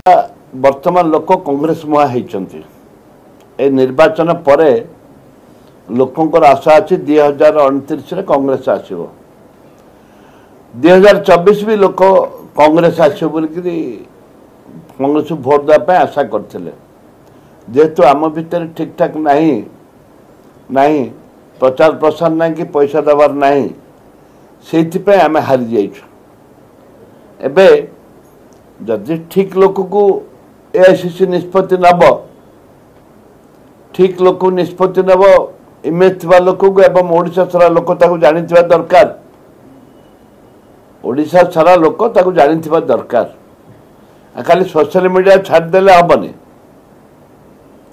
वर्तमान लोक कांग्रेस मुहा होती निर्वाचन पर लोकंर आशा अच्छी 2029 कांग्रेस आसो 2024 भी लोक कांग्रेस आसो कांग्रेस भोट देवाई आशा करते जेहेतु आम भितर ठीक ठाक नहीं प्रचार प्रसार ना कि पैसा देवार नहीं से आम हारी जाइछु एबे जदि ठीक लोक को एआईसीसी निष्पत्ति नब ठीक लोक निष्पत्ति नब इमेज थी लोक को एवं ओडिशा सारा लोक जानी दरकार ओडिशा सारा लोक जानी दरकार खाली सोशल मीडिया छाड़देले हेनी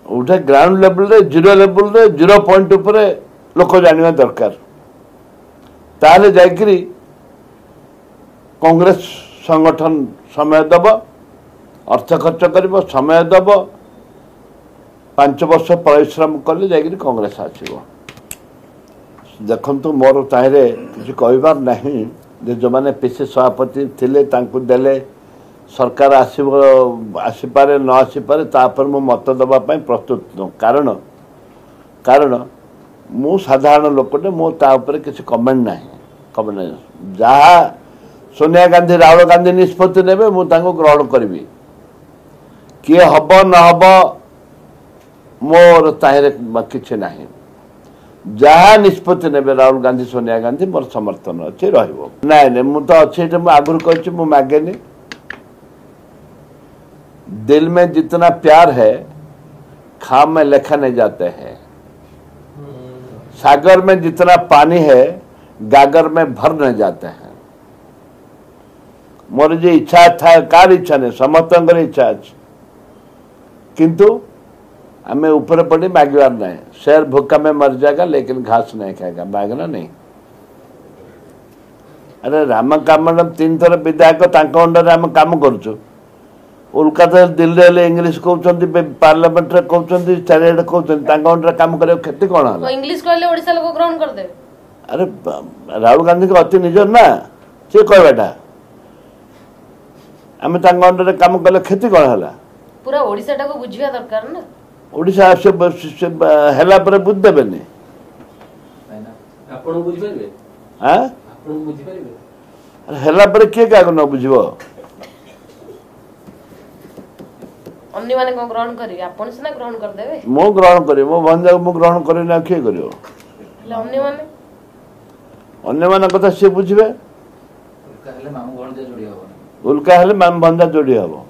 उठे ground level zero level 0 point उपरे लोक जाना दरकार ताले जाकरी कांग्रेस संगठन समय दब अर्थ खर्च कर समय दब 5 वर्ष परिश्रम कले जाकरी कांग्रेस आसो देखु मोर ताहिरे किसी कहबार नहीं जो मैंने पीसी सभापति थिले तांकु देले सरकार आसीपारे न आसीपारे तापर मु मत देवाई प्रस्तुत नु कारण मु साधारण लोकटे मो ता ऊपर किसी कमेंट नहीं जहाँ सोनिया गांधी राहुल गांधी निष्पत्ति ने ग्रहण करी किए हम न हम मोर ताहिरे किसी ना जहाँ निष्पत्ति ने राहुल गांधी सोनिया गांधी मोर समर्थन अच्छे रही मुझे अच्छे आगुरी कही मागेनी दिल में जितना प्यार है खाम में लेखा नहीं जाते हैं सागर में जितना पानी है गागर में भर नहीं जाते हैं मोर जो इच्छा था कार इच्छा नहीं समस्त इच्छा अच्छे किंतु हमें ऊपर पड़ी मांगवार नहीं शेर भूखा में मर जाएगा लेकिन घास नहीं खाएगा मांगना नहीं अरे राम काम 3 थर विधायक अंडर आम कम करुचु कोलकाता दिल्ली इंग्लीश कहते पार्लियामेंट रे कहते चारिड़े कहते अंडर कम कर क्षति कौन है इंग्लीश कहले ओडिसा लोक ग्रहण कर दे अरे राहुल गांधी को अति निजर ना से कहबाटा आम अंडर कम कले क्षति कौन है पूरा ओडिसा को बुझिया दरकार ना ओडिशा से हेला पर बुझ देबेनी आपण बुझ परबे हां आपण बुझ परबे हेला पर के का न बुझबो अन्य माने को ग्रहण करी आपण से ना ग्रहण कर देबे मो ग्रहण करी मो भंजा मो ग्रहण करी ना के करियो अन्य माने कथा से बुझबे उल्का हेले मामू भंजा जोड़ी हबो उल्का हेले माम भंजा जोड़ी हबो